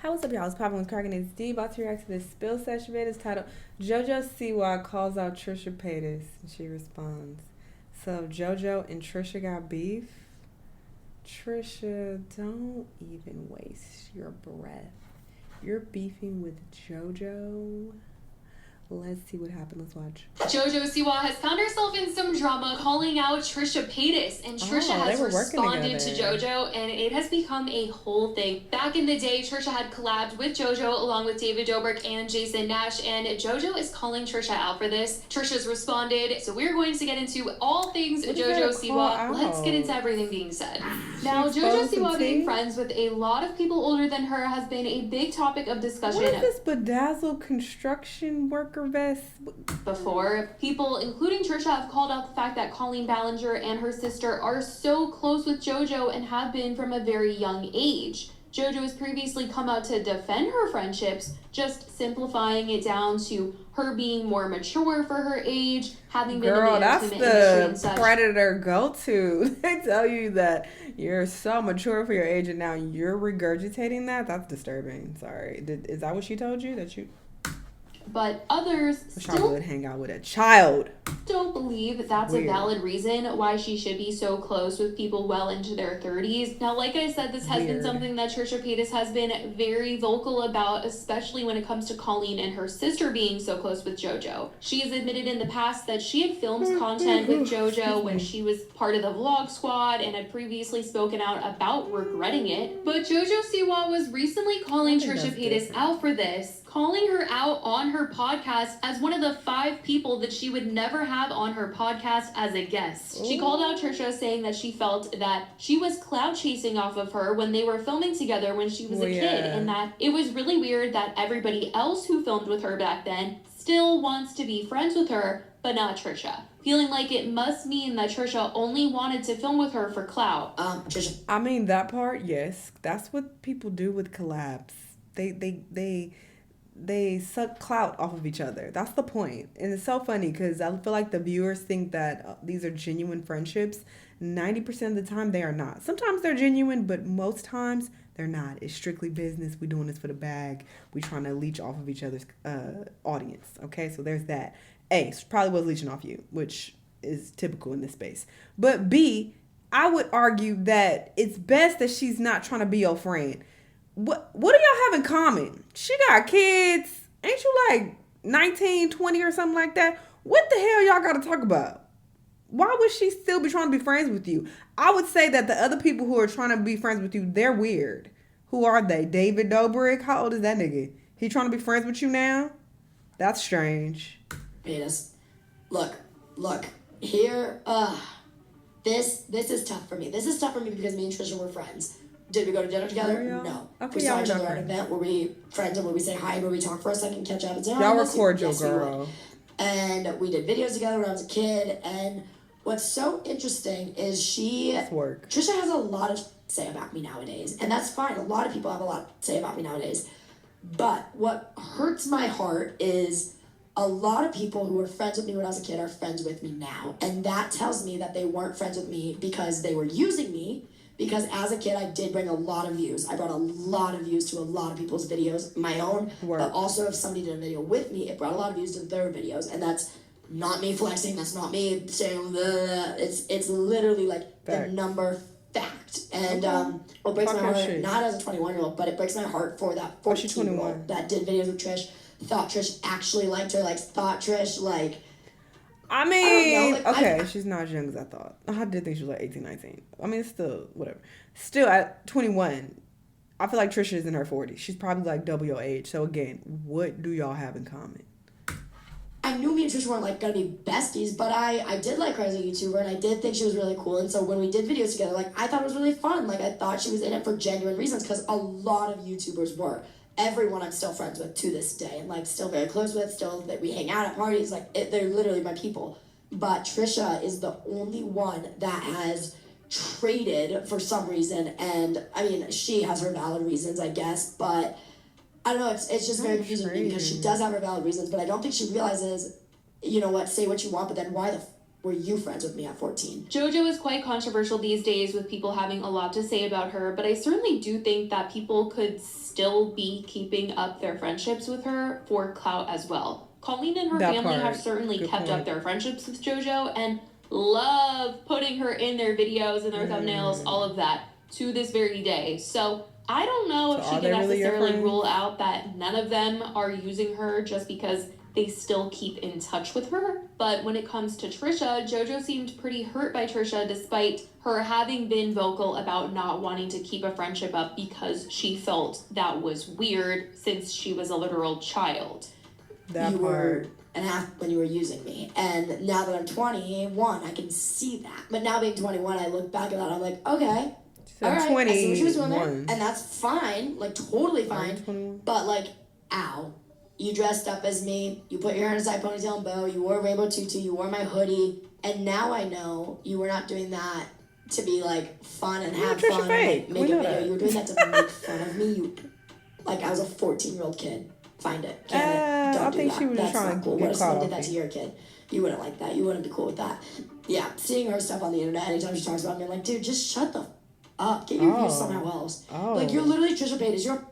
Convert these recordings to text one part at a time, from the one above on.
What's up, y'all? It's Poppin' with Cracking It's D. About to react to this spill session video. It's titled JOJO Siwa calls out Trisha Paytas. And she responds. So JoJo and Trisha got beef. Trisha, don't even waste your breath. You're beefing with JoJo. Let's see what happened. Let's watch. JOJO Siwa has found herself in some drama calling out Trisha Paytas, and Trisha has responded to JoJo, and it has become a whole thing. Back in the day, Trisha had collabed with JoJo along with David Dobrik and Jason Nash, and JoJo is calling Trisha out for this. Trisha's responded, so we're going to get into all things JOJO Siwa. Let's get into everything being said. Now, JOJO Siwa being friends with a lot of people older than her has been a big topic of discussion. What is this bedazzled construction worker vest? Before, people, including Trisha, have called out the fact that Colleen Ballinger and her sister are so close with JoJo and have been from a very young age. JoJo has previously come out to defend her friendships, just simplifying it down to her being more mature for her age, having been in the entertainment industry and such. Predator go-to. They tell you that you're so mature for your age and now you're regurgitating that? That's disturbing. Sorry. Is that what she told you? That you... But others still would hang out with a child. Don't believe that's a valid reason why she should be so close with people well into their 30s. Now, like I said, this has been something that Trisha Paytas has been very vocal about, especially when it comes to Colleen and her sister being so close with JoJo. She has admitted in the past that she had filmed content with JoJo when she was part of the vlog squad and had previously spoken out about regretting it. But JOJO Siwa was recently calling Trisha Paytas out for this, calling her out on her podcast as one of the 5 people that she would never have on her podcast as a guest. She called out Trisha, saying that she felt that she was clout chasing off of her when they were filming together when she was a kid, and that it was really weird that everybody else who filmed with her back then still wants to be friends with her, but not Trisha. Feeling like it must mean that Trisha only wanted to film with her for clout. Trisha. I mean, that part, yes. That's what people do with collabs. They suck clout off of each other. That's the point. And it's so funny because I feel like the viewers think that these are genuine friendships. 90% of the time, they are not. Sometimes they're genuine, but most times they're not. It's strictly business. We're doing this for the bag. We're trying to leech off of each other's audience. Okay, so there's that. A, probably was leeching off you, which is typical in this space. But B, I would argue that it's best that she's not trying to be your friend. What do y'all have in common? She got kids. Ain't you like 19, 20 or something like that? What the hell y'all got to talk about? Why would she still be trying to be friends with you? I would say that the other people who are trying to be friends with you, they're weird. Who are they? David Dobrik? How old is that nigga? He trying to be friends with you now? That's strange. Paytas, look, here, this is tough for me. This is tough for me because me and Trisha were friends. Did we go to dinner together? No. Okay, we saw each other at an event where we friends and where we say hi, where we talk for a second, catch up and say, y'all were cordial, girl. And we did videos together when I was a kid. And what's so interesting is Trisha has a lot to say about me nowadays. And that's fine. A lot of people have a lot to say about me nowadays. But what hurts my heart is a lot of people who were friends with me when I was a kid are friends with me now. And that tells me that they weren't friends with me because they were using me. Because as a kid, I did bring a lot of views. I brought a lot of views to a lot of people's videos, my own. But also if somebody did a video with me, it brought a lot of views to their videos. And that's not me flexing. That's not me saying, it's literally like the number fact. And what breaks my heart, not as a 21-year-old, but it breaks my heart for that 14-year-old that did videos with Trish, thought Trish actually liked her, thought Trish, I mean, okay, she's not as young as I thought. I did think she was like 18, 19. I mean, it's still, whatever. Still, at 21, I feel like Trisha is in her 40s. She's probably like double your age. So again, what do y'all have in common? I knew me and Trisha weren't gonna be besties, but I did like her as a YouTuber, and I did think she was really cool. And so when we did videos together, I thought it was really fun. I thought she was in it for genuine reasons, because a lot of YouTubers were. Everyone I'm still friends with to this day, and still very close with, still that we hang out at parties, they're literally my people. But Trisha is the only one that has traded for some reason, and I mean, she has her valid reasons, I guess, but I don't know, it's just very confusing to me because she does have her valid reasons, but I don't think she realizes, you know what, say what you want, but then why were you friends with me at 14? JoJo is quite controversial these days with people having a lot to say about her, but I certainly do think that people could still be keeping up their friendships with her for clout as well. Colleen and her family have certainly kept up their friendships with JoJo and love putting her in their videos and their thumbnails, all of that, to this very day. So I don't know if she can necessarily rule out that none of them are using her just because they still keep in touch with her. But when it comes to Trisha, JoJo seemed pretty hurt by Trisha despite her having been vocal about not wanting to keep a friendship up because she felt that was weird since she was a literal child. You were an act when you were using me. And now that I'm 21, I can see that. But now being 21, I look back at that, I'm like, okay. So all right, I see what she was doing there, and that's fine, like totally fine. But like, ow. You dressed up as me, you put your hair in a side ponytail and bow, you wore a rainbow tutu, you wore my hoodie, and now I know you were not doing that to be like fun and have fun and like, make a video. You were doing that to make fun of me. Like I was a 14-year-old kid. Find it. Don't I do think that. she was That's trying not cool. to What get if caught someone off did that to your kid? You wouldn't like that. You wouldn't be cool with that. Yeah, seeing her stuff on the internet anytime she talks about me, I'm like, dude, just shut the up. Get your views somehow else. Like you're literally Trisha Paytas. You're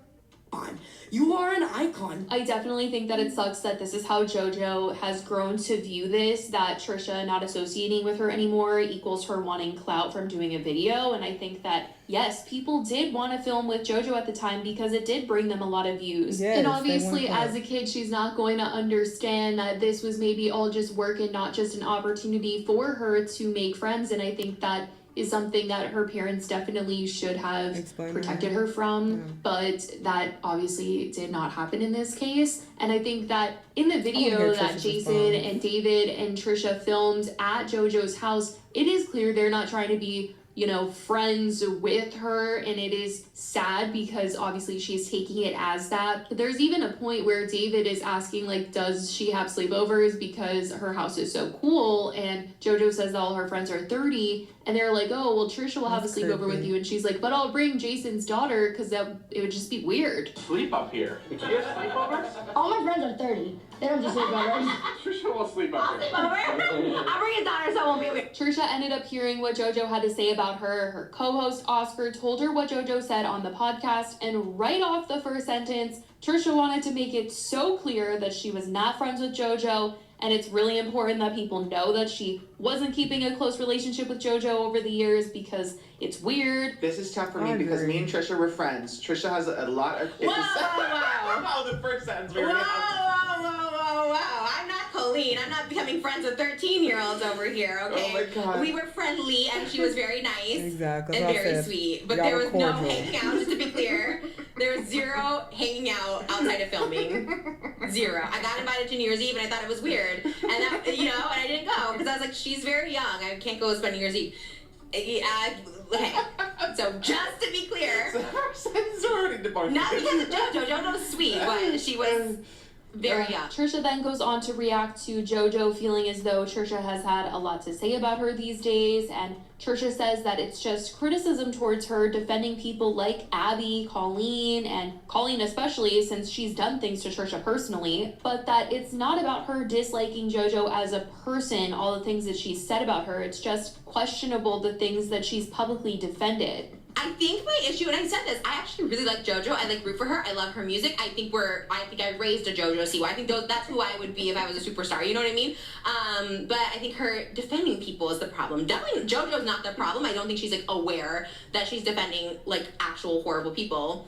on. You are an icon. I definitely think that it sucks that this is how JoJo has grown to view this, that Trisha not associating with her anymore equals her wanting clout from doing a video. And I think that, yes, people did want to film with JoJo at the time because it did bring them a lot of views. Yes, and obviously, as a kid, she's not going to understand that this was maybe all just work and not just an opportunity for her to make friends. And I think that is something that her parents definitely should have protected her from, but that obviously did not happen in this case. And I think that in the video that Jason and David and Trisha filmed at JoJo's house, it is clear they're not trying to be, you know, friends with her, and it is sad because obviously she's taking it as that. But there's even a point where David is asking, like, does she have sleepovers because her house is so cool? And JoJo says that all her friends are 30, and they're like, oh, well, Trisha will have a sleepover with you. And she's like, but I'll bring Jason's daughter because it would just be weird. Sleep up here. Did you get sleepovers? All my friends are 30. They don't just sleep over. Trisha will sleep up here. I'll bring his daughter so it won't be weird. Trisha ended up hearing what JoJo had to say about her. Her co-host Oscar told her what JoJo said on the podcast, and right off the first sentence, Trisha wanted to make it so clear that she was not friends with JoJo, and it's really important that people know that she wasn't keeping a close relationship with JoJo over the years because it's weird. This is tough for me because me and Trisha were friends. Trisha has a lot of kids. Wow. The first sentence. Wow. I'm not Colleen. I'm not becoming friends with 13-year-olds over here, okay? Oh my God. We were friendly, and she was very nice. Exactly. And very sweet. But there was no hanging out, just to be clear. There was zero hanging out outside of filming. Zero. I got invited to New Year's Eve, and I thought it was weird. And that, and I didn't go, because I was like, she's very young. I can't go spend New Year's Eve. Okay, so just to be clear, not because of JoJo. JoJo was sweet, but she was very young. Trisha then goes on to react to JoJo feeling as though Trisha has had a lot to say about her these days, and Trisha says that it's just criticism towards her defending people like Abby, Colleen, and Colleen especially since she's done things to Trisha personally, but that it's not about her disliking JoJo as a person, all the things that she's said about her. It's just questionable the things that she's publicly defended. I think my issue, and I said this, I actually really like JoJo. I like root for her. I love her music. I think I raised a JoJo Siwa. I think that's who I would be if I was a superstar. You know what I mean? But I think her defending people is the problem. Definitely, JoJo's not the problem. I don't think she's like aware that she's defending like actual horrible people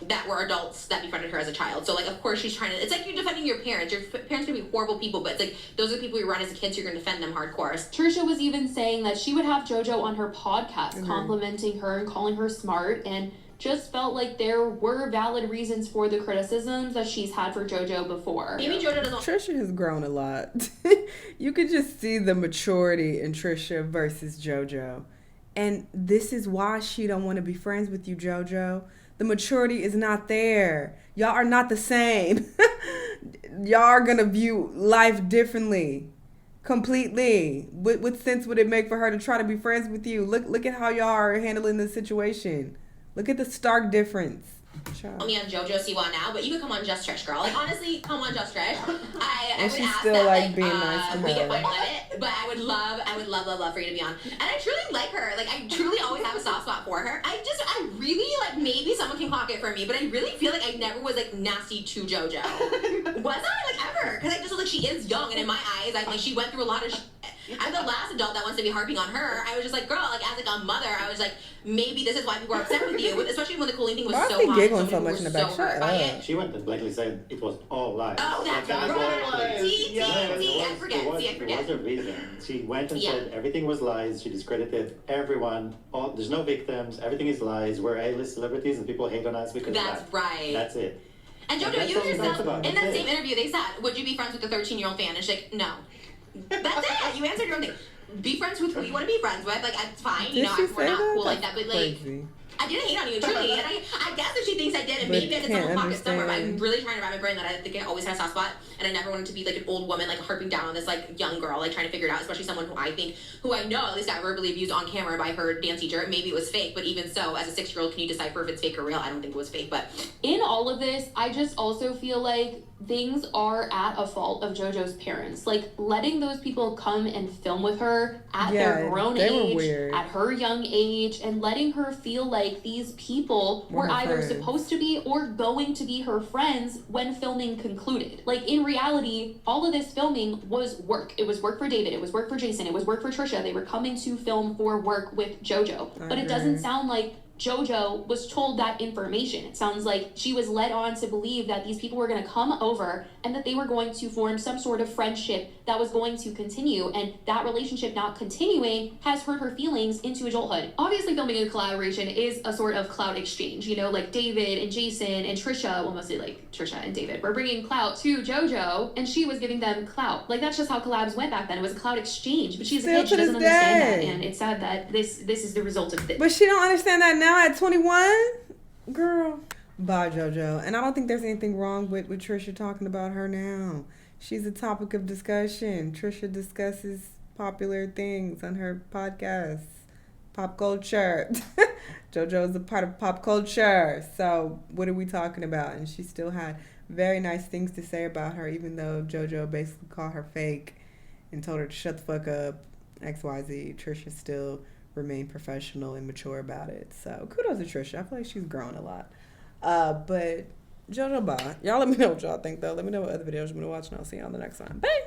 that were adults that befriended her as a child. So like, of course she's trying to, it's like you're defending your parents. Your parents can be horrible people, but it's like, those are the people you run as a kid, so you're gonna defend them hardcore. Trisha was even saying that she would have JoJo on her podcast, complimenting her and calling her smart, and just felt like there were valid reasons for the criticisms that she's had for JoJo before. Maybe JoJo doesn't. Trisha has grown a lot. You could just see the maturity in Trisha versus JoJo. And this is why she don't want to be friends with you, JoJo. The maturity is not there. Y'all are not the same. Y'all are going to view life differently. Completely. What sense would it make for her to try to be friends with you? Look at how y'all are handling this situation. Look at the stark difference. on JOJO Siwa now, but you could come on Just Trish, girl. Like, honestly, come on Just Trish. I And would she's ask still, that, like, being nice to we her. can fight on it, but I would love for you to be on. And I truly like her. Like, I truly always have a soft spot for her. I really, like, maybe someone can clock it for me, but I really feel like I never was, like, nasty to JoJo. Was I? Like, ever? Because I just, like, she is young, and in my eyes, I'm like, she went through a lot of I'm the last adult that wants to be harping on her. I was just like, girl, like, as, like, a mother, I was like, maybe this is why people are upset with you, especially when the cooling thing was Why is so he hot. giggling so much in the back? So Shut hurt by up. it. She went and blatantly said it was all lies. Oh, that's Like, right. See, I forget. There was a reason. She went and said everything was lies. She discredited everyone. There's no victims. Everything is lies. We're A-list celebrities and people hate on us because That's of that. right. That's it. And JoJo, that's you all she talks yourself, about. in that That's same it. interview, they said, would you be friends with a 13-year-old fan? And she's like, no. That's it. You answered your own thing. Be friends with who you want to be friends with. Like, it's fine. Did You know, she we're say not that? cool like that. But, like, Crazy. I didn't hate on you, truly. And I guess if she thinks I did, and But maybe I did can't some pocket somewhere, but I'm understand. really trying to wrap my brain that I think I always had a soft spot, and I never wanted to be like an old woman, like harping down on this like young girl, like trying to figure it out, especially someone who I know at least got verbally abused on camera by her dance teacher. Maybe it was fake, but even so, as a 6-year-old, can you decipher if it's fake or real? I don't think it was fake, but In all of this, I just also feel like things are at a fault of JoJo's parents. Like, letting those people come and film with her at their grown they were age, weird. at her young age, and letting her feel like these people Were were her either friends. supposed to be or going to be her friends when filming concluded. Like, in reality, all of this filming was work. It was work for David, it was work for Jason, it was work for Trisha. They were coming to film for work with JoJo. But it doesn't sound like JoJo was told that information. It sounds like she was led on to believe that these people were going to come over and that they were going to form some sort of friendship that was going to continue, and that relationship not continuing has hurt her feelings into adulthood. Obviously, filming a collaboration is a sort of clout exchange, you know, like David and Jason and Trisha, well, mostly like Trisha and David, were bringing clout to JoJo, and she was giving them clout. Like, that's just how collabs went back then. It was a clout exchange, but she's a Still kid, she to this doesn't understand day. that, and it's sad that this is the result of this. But she don't understand that now at 21? Girl. Bye, JoJo. And I don't think there's anything wrong with Trisha talking about her now. She's a topic of discussion. Trisha discusses popular things on her podcast. Pop culture. JoJo is a part of pop culture. So what are we talking about? And she still had very nice things to say about her, even though JoJo basically called her fake and told her to shut the fuck up. XYZ. Trisha still remained professional and mature about it. So kudos to Trisha. I feel like she's grown a lot. But JoJo, bye. Y'all let me know what y'all think, though. Let me know what other videos you want to watch, and I'll see you on the next one. Bye.